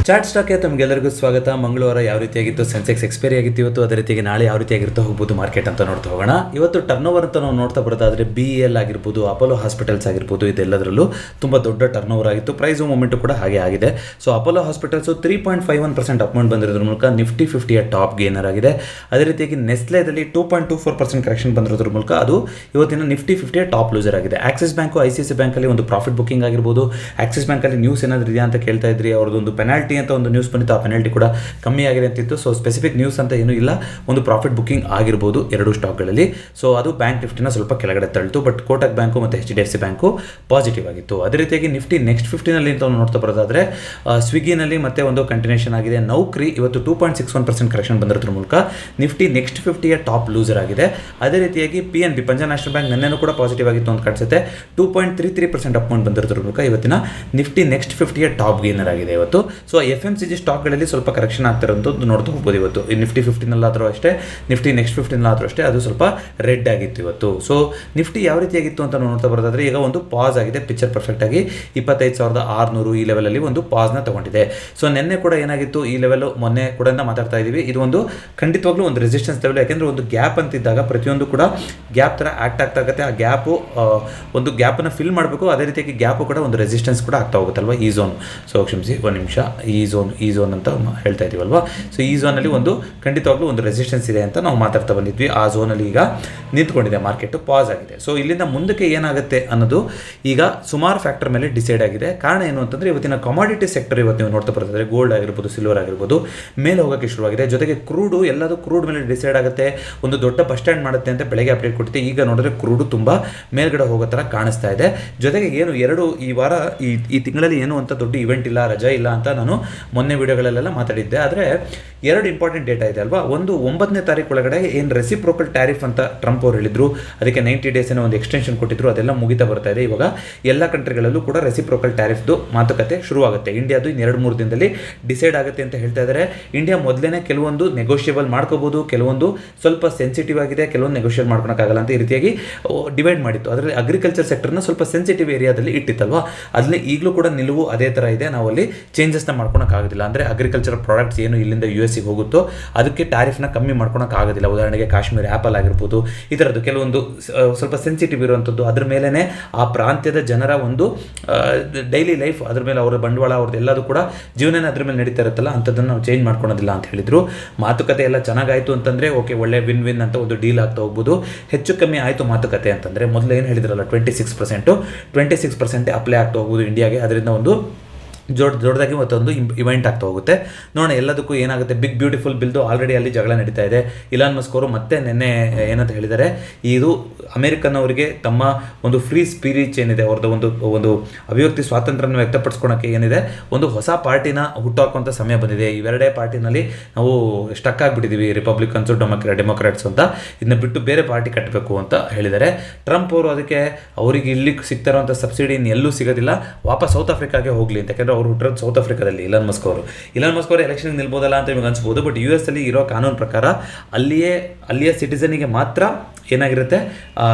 Chart ಸ್ಟಾಕ್ಗೆ ತಮಗೆಲ್ಲರಿಗೂ ಸ್ವಾಗತ. ಮಂಗಳವಾರ ಯಾವ ರೀತಿಯಾಗಿತ್ತು, ಸೆನ್ಸೆಕ್ಸ್ ಎಕ್ಸ್ಪೈರಿ ಆಗಿತ್ತು ಇವತ್ತು, ಅದೇ ರೀತಿಯಾಗಿ ನಾಳೆ ಯಾವ ರೀತಿಯಾಗಿರುತ್ತೋ ಹೋಗ್ಬೋದು ಮಾರ್ಕೆಟ್ ಅಂತ ನೋಡ್ತಾ ಹೋಗೋಣ. ಇವತ್ತು ಟರ್ನ್ ಓವರ್ ಅಂತ ನಾವು ನೋಡ್ತಾ ಬರೋದಾದರೆ BEL ಆಗಿರ್ಬೋದು, ಅಪೋಲೋ ಹಾಸ್ಪಿಟಲ್ಸ್ ಆಗಿರ್ಬೋದು, ಇದೆಲ್ಲದರಲ್ಲೂ ತುಂಬ ದೊಡ್ಡ ಟರ್ನ್ ಓವರ್ ಆಗಿತ್ತು. ಪ್ರೈಸು ಮೂಮೆಂಟು ಕೂಡ ಹಾಗೆ ಆಗಿದೆ. ಸೊ ಅಪೋಲೋ ಹಾಸ್ಪಿಟಲ್ಸು 3.51% ಅಪ್ ಬಂದಿರೋದ್ರ ಮೂಲಕ ನಿಫ್ಟಿ 50ಯ ಟಾಪ್ ಗೇನರ್ ಆಗಿದೆ. ಅದೇ ರೀತಿಯಾಗಿ ನೆಸ್ಲೆದಲ್ಲಿ 2.24% ಕರೆಕ್ಷನ್ ಬಂದಿರೋದ್ರ ಮೂಲಕ ಅದು ಇವತ್ತಿನ ನಿಫ್ಟಿ 50ಯ ಟಾಪ್ ಲೂಸರ್ ಆಗಿದೆ. ಆಕ್ಸಿಸ್ ಬ್ಯಾಂಕು ICICI ಬ್ಯಾಂಕಲ್ಲಿ ಒಂದು ಪ್ರಾಫಿಟ್ ಬುಕ್ಕಿಂಗ್ ಆಗಿರ್ಬೋದು. ಆಕ್ಸಿಸ್ ಬ್ಯಾಂಕಲ್ಲಿ ನ್ಯೂಸ್ ಏನಾದರೂ ಇದೆಯಾ ಅಂತ ಕೇಳ್ತಾ ಇದ್ರಿ, ಅವ್ರದ್ದು ಒಂದು ಪೆನಾಲ್ಟಿ ಅಂತ ಒಂದು ನ್ಯೂಸ್ ಬಂದಿತ್ತು, ಆ ಪೆನಾಲ್ಟಿ ಕೂಡ ಕಮ್ಮಿ ಆಗಿದೆ ಅಂತಿತ್ತು. ಸೊ ಸ್ಪೆಸಿಫಿಕ್ ನ್ಯೂಸ್ ಅಂತ ಏನೂ ಇಲ್ಲ, ಒಂದು ಪ್ರಾಫಿಟ್ ಬುಕ್ಕಿಂಗ್ ಆಗಿರ್ಬೋದು ಎರಡು ಸ್ಟಾಕ್ಗಳಲ್ಲಿ. ಸೊ ಅದು ಬ್ಯಾಂಕ್ ನಿಫ್ಟಿನ ಸ್ವಲ್ಪ ಕೆಳಗಡೆ ತಳ್ಳಿತು. ಬಟ್ ಕೋಟಕ್ ಬ್ಯಾಂಕು ಮತ್ತು HDFC ಬ್ಯಾಂಕು ಪಾಸಿಟಿವ್ ಆಗಿತ್ತು. ಅದೇ ರೀತಿಯಾಗಿ ನಿಫ್ಟಿ ನೆಕ್ಸ್ಟ್ 50ನಲ್ಲಿ ಅಂತ ನೋಡ್ತಾ ಬರೋದಾದರೆ ಸ್ವಿಗ್ಗಿನಲ್ಲಿ ಮತ್ತೆ ಒಂದು ಕಂಟಿನ್ಯೂಷನ್ ಆಗಿದೆ. ನೌಕರಿ ಇವತ್ತು 2.61% ಕರೆಕ್ಷನ್ ಬಂದಿರೋದ್ರ ಮೂಲಕ ನಿಫ್ಟಿ ನೆಕ್ಸ್ಟ್ 50ಯ ಟಾಪ್ ಲೂಸರ್ ಆಗಿದೆ. ಅದೇ ರೀತಿಯಾಗಿ PNB ಪಂಜಾಬ್ ನ್ಯಾಷನಲ್ ಬ್ಯಾಂಕ್ ನೆನ್ನೆನೂ ಕೂಡ ಪಾಸಿಟಿವ್ ಆಗಿತ್ತು ಅಂತ ಕಾಣಿಸುತ್ತೆ. 2.33% ಅಪ್ ಬಂದಿರೋದ್ರ ಮೂಲಕ ಇವತ್ತಿನ ನಿಫ್ಟಿ ನೆಕ್ಸ್ಟ್ 50ಯ ಟಾಪ್ ಗೇನರ್ ಆಗಿದೆ ಇವತ್ತು. ಸೊ FMCG ಸ್ಟಾಕ್ಗಳಲ್ಲಿ ಸ್ವಲ್ಪ ಕರೆಕ್ಷನ್ ಆಗ್ತಿರೋಂಥದ್ದು ನೋಡ್ತಾ ಹೋಗ್ಬೋದು ಇವತ್ತು. ಈ ನಿಫ್ಟಿ 50ನಲ್ಲಾದರೂ ಅಷ್ಟೇ, ನಿಫ್ಟಿ ನೆಕ್ಸ್ಟ್ 50ನಲ್ಲಾದರೂ ಅಷ್ಟೇ, ಅದು ಸ್ವಲ್ಪ ರೆಡ್ ಆಗಿತ್ತು ಇವತ್ತು. ಸೊ ನಿಫ್ಟಿ ಯಾವ ರೀತಿಯಾಗಿತ್ತು ಅಂತ ನೋಡ್ತಾ ಬರೋದಾದ್ರೆ ಈಗ ಒಂದು ಪಾಸ್ ಆಗಿದೆ. ಪಿಕ್ಚರ್ ಪರ್ಫೆಕ್ಟ್ ಆಗಿ 25,600 ಈ ಲೆವೆಲಲ್ಲಿ ಒಂದು ಪಾಸ್ನ ತಗೊಂಡಿದೆ. ಸೊ ನಿನ್ನೆ ಕೂಡ ಏನಾಗಿತ್ತು, ಈ ಲೆವೆಲ್ ಮೊನ್ನೆ ಕೂಡ ಮಾತಾಡ್ತಾ ಇದ್ದೀವಿ, ಇದು ಒಂದು ಖಂಡಿತವಾಗ್ಲೂ ಒಂದು ರೆಸಿಸ್ಟೆನ್ಸ್ ಲೆವೆಲ್. ಯಾಕೆಂದರೆ ಒಂದು ಗ್ಯಾಪ್ ಅಂತಿದ್ದಾಗ ಪ್ರತಿಯೊಂದು ಕೂಡ ಗ್ಯಾಪ್ ಥರ ಆ್ಯಕ್ಟ್ ಆಗ್ತಾ ಆಗುತ್ತೆ. ಆ ಗ್ಯಾಪು ಒಂದು ಗ್ಯಾಪನ್ನು ಫಿಲ್ ಮಾಡಬೇಕು. ಅದೇ ರೀತಿಯಾಗಿ ಗ್ಯಾಪು ಕೂಡ ಒಂದು ರೆಸಿಸ್ಟೆನ್ಸ್ ಕೂಡ ಆಗ್ತಾ ಹೋಗುತ್ತಲ್ವ ಈ ಝೋನ್. ಸೊ ಕ್ಷಮಿಸಿ ಒಂದು ನಿಮಿಷ, ಈ ಝೋನ್ ಅಂತ ಹೇಳ್ತಾ ಇದೀವಲ್ವಾ. ಸೊ ಈ ಝೋನಲ್ಲಿ ಒಂದು ಖಂಡಿತವಾಗ್ಲೂ ಒಂದು ರೆಸಿಸ್ಟೆನ್ಸ್ ಇದೆ ಅಂತ ನಾವು ಮಾತಾಡ್ತಾ ಬಂದಿದ್ವಿ. ಆ ಝೋನಲ್ಲಿ ಈಗ ನಿಂತ್ಕೊಂಡಿದೆ, ಮಾರ್ಕೆಟ್ ಪಾಸ್ ಆಗಿದೆ. ಸೊ ಇಲ್ಲಿಂದ ಮುಂದಕ್ಕೆ ಏನಾಗುತ್ತೆ ಅನ್ನೋದು ಈಗ ಸುಮಾರು ಫ್ಯಾಕ್ಟರ್ ಮೇಲೆ ಡಿಸೈಡ್ ಆಗಿದೆ. ಕಾರಣ ಏನು ಅಂತಂದರೆ ಇವತ್ತಿನ ಕಮಾಡಿಟಿ ಸೆಕ್ಟರ್ ಇವತ್ತು ನೀವು ನೋಡ್ತಾ ಬರ್ತಿದ್ರೆ ಗೋಲ್ಡ್ ಆಗಿರ್ಬೋದು, ಸಿಲ್ವರ್ ಆಗಿರ್ಬೋದು ಮೇಲೆ ಹೋಗೋಕ್ಕೆ ಶುರುವಾಗಿದೆ. ಜೊತೆಗೆ ಕ್ರೂಡು, ಎಲ್ಲದೂ ಕ್ರೂಡ್ ಮೇಲೆ ಡಿಸೈಡ್ ಆಗುತ್ತೆ, ಒಂದು ದೊಡ್ಡ ಬಸ್ ಸ್ಟ್ಯಾಂಡ್ ಮಾಡುತ್ತೆ ಅಂತ ಬೆಳಗ್ಗೆ ಅಪ್ಡೇಟ್ ಕೊಡ್ತೀವಿ. ಈಗ ನೋಡಿದ್ರೆ ಕ್ರೂಡು ತುಂಬ ಮೇಲ್ಗಡೆ ಹೋಗೋ ಥರ ಕಾಣಿಸ್ತಾ ಇದೆ. ಜೊತೆಗೆ ಏನು ಈ ವಾರ ಈ ತಿಂಗಳಲ್ಲಿ ಏನು ಅಂತ ದೊಡ್ಡ ಇವೆಂಟ್ ಇಲ್ಲ, ರಜಾ ಇಲ್ಲ ಅಂತ ನಾನು ಮೊನ್ನೆ ವಿಡಿಯೋಗಳಲ್ಲೆಲ್ಲ ಮಾತಾಡಿದ್ದೆ. ಆದರೆ ಎರಡು ಇಂಪಾರ್ಟೆಂಟ್ ಡೇಟಾ ಇದೆ ಅಲ್ವಾ. ಒಂದು 9ನೇ ತಾರೀಕು ಒಳಗಡೆ ಏನು ರೆಸಿಪ್ರೋಕಲ್ ಟ್ಯಾರಿಫ್ ಅಂತ ಟ್ರಂಪ್ ಅವರು ಹೇಳಿದ್ರು, ಅದಕ್ಕೆ 90 ಡೇಸ್ ಏನೋ ಒಂದು ಎಕ್ಸ್ಟೆನ್ಷನ್ ಕೊಟ್ಟಿದ್ರು, ಅದೆಲ್ಲ ಮುಗಿತಾ ಬರ್ತಾ ಇದೆ. ಇವಾಗ ಎಲ್ಲ ಕಂಟ್ರಿಗಳಲ್ಲೂ ಕೂಡ ರೆಸಿಪ್ರೋಕಲ್ ಟ್ಯಾರಿಫ್ದು ಮಾತುಕತೆ ಶುರುವಾಗುತ್ತೆ. ಇಂಡಿಯಾದು 2-3 ದಿನದಲ್ಲಿ ಡಿಸೈಡ್ ಆಗುತ್ತೆ ಅಂತ ಹೇಳ್ತಾ ಇದ್ದಾರೆ. ಇಂಡಿಯಾ ಮೊದಲೇ ಕೆಲವೊಂದು ನೆಗೋಷಿಯಬಲ್ ಮಾಡ್ಕೋಬಹುದು, ಕೆಲವೊಂದು ಸ್ವಲ್ಪ ಸೆನ್ಸಿಟಿವ್ ಆಗಿದೆ, ಕೆಲವೊಂದು ನೆಗೋಷಿಯೇಟ್ ಮಾಡ್ಕೊಳಕ್ಕಾಗಲ್ಲ ಅಂತ ಈ ರೀತಿಯಾಗಿ ಡಿವೈಡ್ ಮಾಡಿತ್ತು. ಅದರಲ್ಲಿ ಅಗ್ರಿಕಲ್ಚರ್ ಸೆಕ್ಟರ್ನ ಸ್ವಲ್ಪ ಸೆನ್ಸಿಟಿವ್ ಏರಿಯಾದಲ್ಲಿ ಇಟ್ಟಿತ್ತಲ್ವಾ, ಅಲ್ಲಿ ಈಗಲೂ ಕೂಡ ನಿಲುವು ಅದೇ ಥರ ಇದೆ. ನಾವು ಅಲ್ಲಿ ಚೇಂಜಸ್ನ ಮಾಡ್ಕೊಳಕ್ಕಾಗೋದಿಲ್ಲ. ಅಂದರೆ ಅಗ್ರಿಕಲ್ಚರ್ ಪ್ರಾಡಕ್ಟ್ಸ್ ಏನು ಇಲ್ಲಿಂದ US ಹೋಗುತ್ತೋ ಅದಕ್ಕೆ ಟ್ಯಾರಿಫ್ನ ಕಮ್ಮಿ ಮಾಡ್ಕೊಳಕ್ಕಾಗೋದಿಲ್ಲ. ಉದಾಹರಣೆಗೆ ಕಾಶ್ಮೀರ್ ಆ್ಯಪಲ್ ಆಗಿರ್ಬೋದು, ಈ ಥರದ್ದು ಕೆಲವೊಂದು ಸ್ವಲ್ಪ ಸೆನ್ಸಿಟಿವ್ ಇರುವಂಥದ್ದು, ಅದ್ರ ಮೇಲೇ ಆ ಪ್ರಾಂತ್ಯದ ಜನರ ಒಂದು ಡೈಲಿ ಲೈಫ್, ಅದ್ರ ಮೇಲೆ ಅವರ ಬಂಡವಾಳ, ಅವ್ರದ್ದು ಎಲ್ಲದೂ ಕೂಡ ಜೀವನ ಅದ್ರ ಮೇಲೆ ನಡೀತಾ ಇರುತ್ತಲ್ಲ, ಅಂಥದ್ದನ್ನು ನಾವು ಚೇಂಜ್ ಮಾಡ್ಕೊಳೋದಿಲ್ಲ ಅಂತ ಹೇಳಿದರು. ಮಾತುಕತೆ ಎಲ್ಲ ಚೆನ್ನಾಗಾಯಿತು ಅಂತಂದರೆ ಓಕೆ, ಒಳ್ಳೆ ವಿನ್ ಅಂತ ಒಂದು ಡೀಲ್ ಆಗ್ತಾ ಹೋಗ್ಬೋದು. ಹೆಚ್ಚು ಕಮ್ಮಿ ಆಯಿತು ಮಾತುಕತೆ ಅಂತಂದರೆ ಮೊದಲು ಏನು ಹೇಳಿದ್ರಲ್ಲ 26% ಅಪ್ಲೈ ಆಗ್ತಾ ಹೋಗ್ಬೋದು ಇಂಡಿಯಾಗೆ. ಅದರಿಂದ ಒಂದು ದೊಡ್ಡದಾಗಿ ಮತ್ತೊಂದು ಇವೆಂಟ್ ಆಗ್ತಾ ಹೋಗುತ್ತೆ. ನೋಡೋಣ ಎಲ್ಲದಕ್ಕೂ ಏನಾಗುತ್ತೆ. ಬಿಗ್ ಬ್ಯೂಟಿಫುಲ್ ಬಿಲ್ದು ಆಲ್ರೆಡಿ ಅಲ್ಲಿ ಜಗಳ ನಡೀತಾ ಇದೆ. ಇಲಾನ್ ಮಸ್ಕ್ ಅವರು ಮತ್ತೆ ನಿನ್ನೆ ಏನಂತ ಹೇಳಿದ್ದಾರೆ, ಇದು ಅಮೆರಿಕನ್ನವರಿಗೆ ತಮ್ಮ ಒಂದು ಫ್ರೀ ಸ್ಪಿರಿಚ್ ಏನಿದೆ, ಅವ್ರದ್ದು ಒಂದು ಅಭಿವ್ಯಕ್ತಿ ಸ್ವಾತಂತ್ರ್ಯನ ವ್ಯಕ್ತಪಡಿಸ್ಕೊಳಕ್ಕೆ ಏನಿದೆ, ಒಂದು ಹೊಸ ಪಾರ್ಟಿನ ಹುಟ್ಟಾಕುವಂಥ ಸಮಯ ಬಂದಿದೆ. ಇವೆರಡೇ ಪಾರ್ಟಿನಲ್ಲಿ ನಾವು ಸ್ಟಕ್ ಆಗಿಬಿಟ್ಟಿದ್ದೀವಿ, ರಿಪಬ್ಲಿಕನ್ಸು ಡೆಮೊಕ್ರಾಟ್ಸ್ ಅಂತ. ಇದನ್ನ ಬಿಟ್ಟು ಬೇರೆ ಪಾರ್ಟಿ ಕಟ್ಟಬೇಕು ಅಂತ ಹೇಳಿದ್ದಾರೆ. ಟ್ರಂಪ್ ಅವರು ಅದಕ್ಕೆ ಅವರಿಗೆ ಇಲ್ಲಿ ಸಿಗ್ತಾ ಇರುವಂಥ ಸಬ್ಸಿಡಿ ಎಲ್ಲೂ ಸಿಗೋದಿಲ್ಲ, ವಾಪಸ್ ಸೌತ್ ಆಫ್ರಿಕಾಗೆ ಹೋಗಲಿ ಅಂತ. ಯಾಕೆಂದರೆ ಅವರು ಹುಟ್ಟಿರೋದು ಸೌತ್ ಆಫ್ರಿಕಾದಲ್ಲಿ. ಇಲಾನ್ ಮಸ್ಕ್ ಅವರು ಎಲೆಕ್ಷನ್ಗೆ ನಿಲ್ಬೋದಲ್ಲ ಅಂತ ನಿಮಗೆ ಅನ್ಸ್ಬೋದು. ಬಟ್ US ಅಲ್ಲಿ ಇರೋ ಕಾನೂನು ಪ್ರಕಾರ ಅಲ್ಲಿಯ ಸಿಟಿಸನಿಗೆ ಮಾತ್ರ ಏನಾಗಿರುತ್ತೆ, ಆ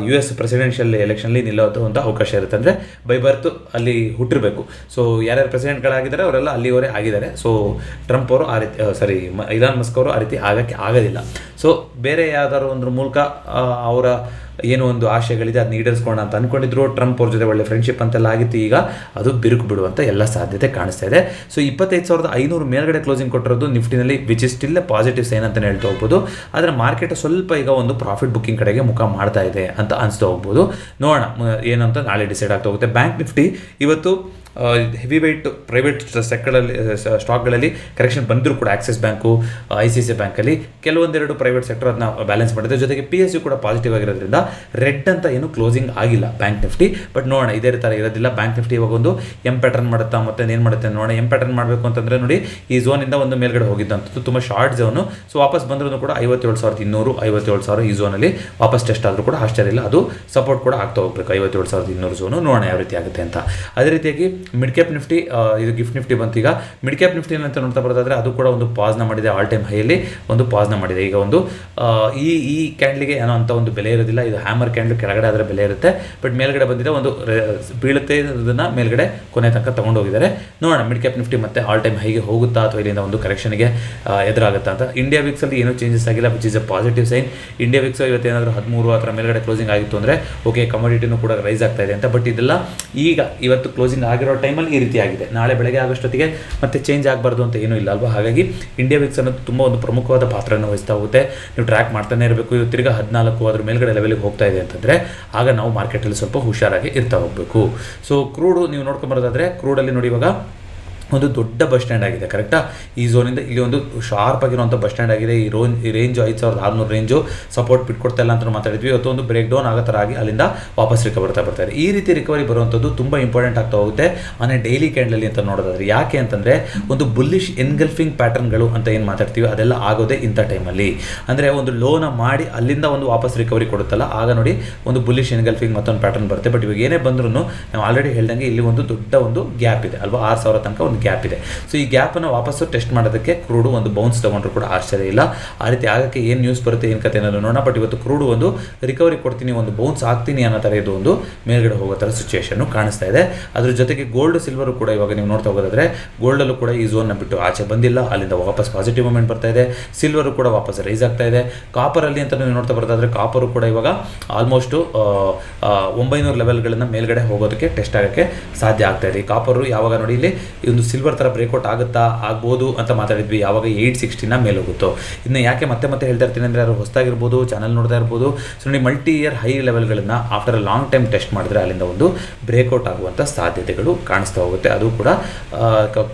US ಪ್ರೆಸಿಡೆನ್ಷಿಯಲ್ ಎಲೆಕ್ಷನ್ಲಿ ನಿಲ್ಲೋದು ಅವಕಾಶ ಇರುತ್ತೆ. ಅಂದರೆ ಬೈ ಬರ್ತು ಅಲ್ಲಿ ಹುಟ್ಟಿರಬೇಕು. ಸೊ ಯಾರ್ಯಾರು ಪ್ರೆಸಿಡೆಂಟ್ಗಳಾಗಿದ್ದಾರೆ ಅವರೆಲ್ಲ ಅಲ್ಲಿಯವರೇ ಆಗಿದ್ದಾರೆ. ಸೊ ಟ್ರಂಪ್ ಅವರು ಆ ರೀತಿ ಇಲಾನ್ ಮಸ್ಕ್ ಅವರು ಆ ರೀತಿ ಆಗೋದಿಲ್ಲ. ಸೊ ಬೇರೆ ಯಾವ್ದಾದ್ರು ಒಂದು ಮೂಲಕ ಅವರ ಏನೋ ಒಂದು ಆಶಯಗಳಿದೆ ಅದನ್ನ ಈಡೇರಿಸ್ಕೋಣ ಅಂತ ಅಂದ್ಕೊಂಡಿದ್ರು. ಟ್ರಂಪ್ ಅವ್ರ ಜೊತೆ ಒಳ್ಳೆ ಫ್ರೆಂಡ್ಶಿಪ್ ಅಂತೆಲ್ಲ ಆಗಿತ್ತು. ಈಗ ಅದು ಬಿರುಕು ಬಿಡುವಂಥ ಎಲ್ಲ ಸಾಧ್ಯತೆ ಕಾಣಿಸ್ತಾ ಇದೆ. ಸೊ 25,500 ಮೇಲ್ಗಡೆ ಕ್ಲೋಸಿಂಗ್ ಕೊಟ್ಟಿರೋದು ನಿಫ್ಟಿನಲ್ಲಿ, which is still positive sign ಅಂತಲೇ ಹೇಳ್ತಾ ಹೋಗ್ಬೋದು. ಆದರೆ ಮಾರ್ಕೆಟ್ ಸ್ವಲ್ಪ ಈಗ ಒಂದು ಪ್ರಾಫಿಟ್ ಬುಕ್ಕಿಂಗ್ ಕಡೆಗೆ ಮುಖ ಮಾಡ್ತಾ ಇದೆ ಅಂತ ಅನಿಸ್ತಾ ಹೋಗ್ಬೋದು. ನೋಡೋಣ ಏನಂತ ನಾಳೆ ಡಿಸೈಡ್ ಆಗ್ತಾ ಹೋಗುತ್ತೆ. ಬ್ಯಾಂಕ್ ನಿಫ್ಟಿ ಇವತ್ತು ಹೆವಿ ವೆಯ್ಟ್ ಪ್ರೈವೇಟ್ ಸೆಕ್ಟರಲ್ಲಿ ಸ್ಟಾಕ್ಗಳಲ್ಲಿ ಕರೆಕ್ಷನ್ ಬಂದರೂ ಕೂಡ ಆಕ್ಸಿಸ್ ಬ್ಯಾಂಕು, ICICI ಬ್ಯಾಂಕಲ್ಲಿ ಕೆಲವೊಂದೆರಡು ಪ್ರೈವೇಟ್ ಸೆಕ್ಟರ್ ಅದನ್ನ ಬ್ಯಾಲೆನ್ಸ್ ಮಾಡಿದೆ. ಜೊತೆಗೆ PSU ಕೂಡ ಪಾಸಿಟಿವ್ ಆಗಿರೋದ್ರಿಂದ ರೆಡ್ ಅಂತ ಏನು ಕ್ಲೋಸಿಂಗ್ ಆಗಿಲ್ಲ ಬ್ಯಾಂಕ್ ನಿಫ್ಟಿ. ಬಟ್ ನೋಡೋಣ, ಇದೇ ಥರ ಇರೋದಿಲ್ಲ. ಬ್ಯಾಂಕ್ ನಿಫ್ಟಿ ಇವಾಗ ಒಂದು ಪ್ಯಾಟರ್ನ್ ಮಾಡುತ್ತಾ ಮತ್ತೆ ಏನು ಮಾಡುತ್ತೆ ನೋಡೋಣ. ಪ್ಯಾಟರ್ನ್ ಮಾಡಬೇಕು ಅಂತಂದರೆ ನೋಡಿ, ಈ ಝೋನಿಂದ ಒಂದು ಮೇಲ್ಗಡೆ ಹೋಗಿದ್ದಂಥದ್ದು ತುಂಬ ಶಾರ್ಟ್ ಝೋನು. ಸೊ ವಾಪಸ್ ಬಂದ್ರೂ ಕೂಡ 57,200, 57,000 ಈ ಝೋನಲ್ಲಿ ವಾಪಸ್ ಟೆಸ್ಟ್ ಆದರೂ ಕೂಡ ಆಶ್ಚರ್ಯ ಇಲ್ಲ. ಅದು ಸಪೋರ್ಟ್ ಕೂಡ ಆಗ್ತಾ ಹೋಗಬೇಕು 57,200 ಝೋನು. ನೋಡೋಣ ಯಾವ ರೀತಿ ಆಗುತ್ತೆ ಅಂತ. ಅದೇ ರೀತಿಯಾಗಿ ಮಿಡ್ ಕ್ಯಾಪ್ ನಿಫ್ಟಿ, ಇದು ಗಿಫ್ಟ್ ನಿಫ್ಟಿ ಬಂತು. ಈಗ ಮಿಡ್ ಕ್ಯಾಪ್ ನಿಫ್ಟಿ ಅಂತ ನೋಡ್ತಾ ಬರೋದಾದರೆ ಅದು ಕೂಡ ಒಂದು ಪಾಸ್ನ ಮಾಡಿದೆ, ಆಲ್ ಟೈಮ್ ಹೈಯಲ್ಲಿ ಒಂದು ಪಾಸ್ನ ಮಾಡಿದೆ. ಈಗ ಒಂದು ಈ ಕ್ಯಾಂಡ್ಲಿಗೆ ಏನೋ ಅಂತ ಒಂದು ಬೆಲೆ ಇರೋದಿಲ್ಲ, ಇದು ಹ್ಯಾಮರ್ ಕ್ಯಾಂಡ್ಲ್ ಕೆಳಗಡೆ ಅದರ ಬೆಲೆ ಇರುತ್ತೆ, ಬಟ್ ಮೇಲ್ಗಡೆ ಬಂದಿದೆ ಒಂದು ಬೀಳುತ್ತೆ, ಅದನ್ನು ಮೇಲ್ಗಡೆ ಕೊನೆ ತನಕ ತೊಗೊಂಡೋಗಿದ್ದಾರೆ. ನೋಡೋಣ ಮಿಡ್ ಕ್ಯಾಪ್ ನಿಫ್ಟಿ ಮತ್ತೆ ಆಲ್ ಟೈಮ್ ಹೈಗೆ ಹೋಗುತ್ತಾ ಅಥವಾ ಇಲ್ಲಿಂದ ಒಂದು ಕರೆಕ್ಷನ್ಗೆ ಎದುರಾಗುತ್ತಾ ಅಂತ. ಇಂಡಿಯಾ ವಿಕ್ಸಲ್ಲಿ ಏನೂ ಚೇಂಜಸ್ ಆಗಿಲ್ಲ, which is a positive sign. India VIX ಇವತ್ತೇನಾದರೂ 13 ಆ ಥರ ಮೇಲ್ಗಡೆ ಕ್ಲೋಸಿಂಗ್ ಆಗಿತ್ತು ಅಂದರೆ ಓಕೆ, ಕಮೋಡಿಟಿನೂ ಕೂಡ ರೈಸ್ ಆಗ್ತಾ ಇದೆ ಅಂತ. ಬಟ್ ಇದೆಲ್ಲ ಈಗ ಇವತ್ತು ಕ್ಲೋಸಿಂಗ್ ಆಗಿರೋ ಟೈಮಲ್ಲಿ ಈ ರೀತಿ ಆಗಿದೆ, ನಾಳೆ ಬೆಳಗ್ಗೆ ಆಗೋಷ್ಟೊತ್ತಿಗೆ ಮತ್ತೆ ಚೇಂಜ್ ಆಗಬಾರ್ದು ಅಂತ ಏನೂ ಇಲ್ಲ ಅಲ್ವಾ. ಹಾಗಾಗಿ ಇಂಡಿಯಾ ವಿಕ್ಸ್ ಅನ್ನೋದು ತುಂಬ ಒಂದು ಪ್ರಮುಖವಾದ ಪಾತ್ರವನ್ನು ವಹಿಸ್ತಾ ಹೋಗುತ್ತೆ. ನೀವು ಟ್ರ್ಯಾಕ್ ಮಾಡ್ತಾನೆ ಇರಬೇಕು. ಇದು ತಿರ್ಗಾ 14 ಅದ್ರ ಮೇಲ್ಗಡೆ ಲೆವೆಲ್ಗೆ ಹೋಗ್ತಾ ಇದೆ ಅಂತಂದರೆ ಆಗ ನಾವು ಮಾರ್ಕೆಟಲ್ಲಿ ಸ್ವಲ್ಪ ಹುಷಾರಾಗಿ ಇರ್ತಾ ಹೋಗಬೇಕು. ಸೊ ಕ್ರೂಡು ನೀವು ನೋಡ್ಕೊಂಬರೋದಾದರೆ, ಕ್ರೂಡಲ್ಲಿ ನೋಡಿ ಇವಾಗ ಒಂದು ದೊಡ್ಡ ಬಸ್ ಸ್ಟ್ಯಾಂಡ್ ಆಗಿದೆ, ಕರೆಕ್ಟಾ. ಈ ಝೋನಿಂದ ಇಲ್ಲಿ ಒಂದು ಶಾರ್ಪ್ ಆಗಿರುವಂಥ ಬಸ್ ಸ್ಟ್ಯಾಂಡ್ ಆಗಿದೆ. ಈ ರೇಂಜು 5600 ರೇಂಜು ಸಪೋರ್ಟ್ ಬಿಟ್ಕೊಡ್ತಾ ಇಲ್ಲ ಅಂತ ಮಾತಾಡಿದ್ವಿ. ಇವತ್ತು ಒಂದು ಬ್ರೇಕ್ ಡೌನ್ ಆಗೋ ಥರ ಆಗಿ ಅಲ್ಲಿಂದ ವಾಪಸ್ ರಿಕವರ್ ಬರ್ತಾ ಇದೆ. ಈ ರೀತಿ ರಿಕವರಿ ಬರುವಂಥದ್ದು ತುಂಬ ಇಂಪಾರ್ಟೆಂಟ್ ಆಗ್ತಾ ಹೋಗುತ್ತೆ ಆನೆ ಡೈಲಿ ಕ್ಯಾಂಡಲಲ್ಲಿ ಅಂತ ನೋಡೋದಾದ್ರೆ. ಯಾಕೆ ಅಂತಂದರೆ ಒಂದು ಬುಲ್ಲಿಶ್ ಎನ್ಗಲ್ಫಿಂಗ್ ಪ್ಯಾಟರ್ನ್ಗಳು ಅಂತ ಏನು ಮಾತಾಡ್ತೀವಿ ಅದೆಲ್ಲ ಆಗೋದೇ ಇಂಥ ಟೈಮಲ್ಲಿ. ಅಂದರೆ ಒಂದು ಲೋನ ಮಾಡಿ ಅಲ್ಲಿಂದ ಒಂದು ವಾಪಸ್ ರಿಕವರಿ ಕೊಡುತ್ತಲ್ಲ, ಆಗ ನೋಡಿ ಒಂದು ಬುಲ್ಲಿಶ್ ಎನ್ಗಲ್ಫಿಂಗ್ ಮತ್ತೊಂದು ಪ್ಯಾಟರ್ನ್ ಬರುತ್ತೆ. ಬಟ್ ಇವಾಗ ಏನೇ ಬಂದ್ರೂ ನಾವು ಆಲ್ರೆಡಿ ಹೇಳ್ದಂಗೆ ಇಲ್ಲಿ ಒಂದು ದೊಡ್ಡ ಒಂದು ಗ್ಯಾಪ್ ಇದೆ ಅಲ್ವಾ, 6000 ತನಕ ಒಂದು ಗ್ಯಾಪ್ ಇದೆ. ಸೊ ಈ ಗ್ಯಾಪನ್ನು ವಾಪಸ್ಸು ಟೆಸ್ಟ್ ಮಾಡೋದಕ್ಕೆ ಕ್ರೂಡು ಒಂದು ಬೌನ್ಸ್ ತೊಗೊಂಡ್ರು ಕೂಡ ಆಶ್ಚರ್ಯ ಇಲ್ಲ. ಆ ರೀತಿ ಆಗೋಕ್ಕೆ ಏನು ನ್ಯೂಸ್ ಬರುತ್ತೆ, ಏನು ಕತೆ ಅನ್ನೋದು ನೋಡೋಣ. ಬಟ್ ಇವತ್ತು ಕ್ರೂಡು ಒಂದು ರಿಕವರಿ ಕೊಡ್ತೀನಿ, ಒಂದು ಬೌನ್ಸ್ ಆಗ್ತೀನಿ ಅನ್ನೋ ಥರ ಇದು ಒಂದು ಮೇಲ್ಗಡೆ ಹೋಗೋ ಥರ ಸಿಚುವೇಶನ್ನು ಕಾಣಿಸ್ತಾ ಇದೆ. ಅದ್ರ ಜೊತೆಗೆ ಗೋಲ್ಡ್ ಸಿಲ್ವರು ಕೂಡ ಇವಾಗ ನೀವು ನೋಡ್ತಾ ಹೋಗೋದಾದ್ರೆ ಗೋಲ್ಡಲ್ಲೂ ಕೂಡ ಈ ಝೋನ್ನ ಬಿಟ್ಟು ಆಚೆ ಬಂದಿಲ್ಲ, ಅಲ್ಲಿಂದ ವಾಪಸ್ ಪಾಸಿಟಿವ್ ಮೂಮೆಂಟ್ ಬರ್ತಾ ಇದೆ. ಸಿಲ್ವರು ಕೂಡ ವಾಪಸ್ ರೈಸ್ ಆಗ್ತಾ ಇದೆ. ಕಾಪರಲ್ಲಿ ಅಂತ ನೀವು ನೋಡ್ತಾ ಬರೋದಾದ್ರೆ ಕಾಪರು ಕೂಡ ಇವಾಗ ಆಲ್ಮೋಸ್ಟು 900 ಲೆವೆಲ್ಗಳನ್ನು ಮೇಲ್ಗಡೆ ಹೋಗೋದಕ್ಕೆ ಟೆಸ್ಟ್ ಆಗೋಕ್ಕೆ ಸಾಧ್ಯ ಆಗ್ತಾ ಇದೆ. ಈ ಕಾಪರು ಯಾವಾಗ ನೋಡಿ ಇಲ್ಲಿ ಒಂದು ಸಿಲ್ವರ್ ಥರ ಬ್ರೇಕ್ಔಟ್ ಆಗುತ್ತಾ ಆಗ್ಬೋದು ಅಂತ ಮಾತಾಡಿದ್ವಿ, ಯಾವಾಗ 860ನ ಮೇಲೆ ಹೋಗುತ್ತೋ. ಇನ್ನು ಯಾಕೆ ಮತ್ತೆ ಹೇಳ್ತಾ ಇರ್ತೀನಿ ಅಂದರೆ ಯಾರು ಹೊಸದಾಗಿರ್ಬೋದು, ಚಾನಲ್ ನೋಡ್ತಾ ಇರ್ಬೋದು. ಸೊ ನೋಡಿ ಮಲ್ಟಿ ಇಯರ್ ಹೈ ಲೆವೆಲ್ಗಳನ್ನು after a long time test ಮಾಡಿದ್ರೆ ಅಲ್ಲಿಂದ ಒಂದು ಬ್ರೇಕ್ಔಟ್ ಆಗುವಂಥ ಸಾಧ್ಯತೆಗಳು ಕಾಣಿಸ್ತಾ ಹೋಗುತ್ತೆ. ಅದು ಕೂಡ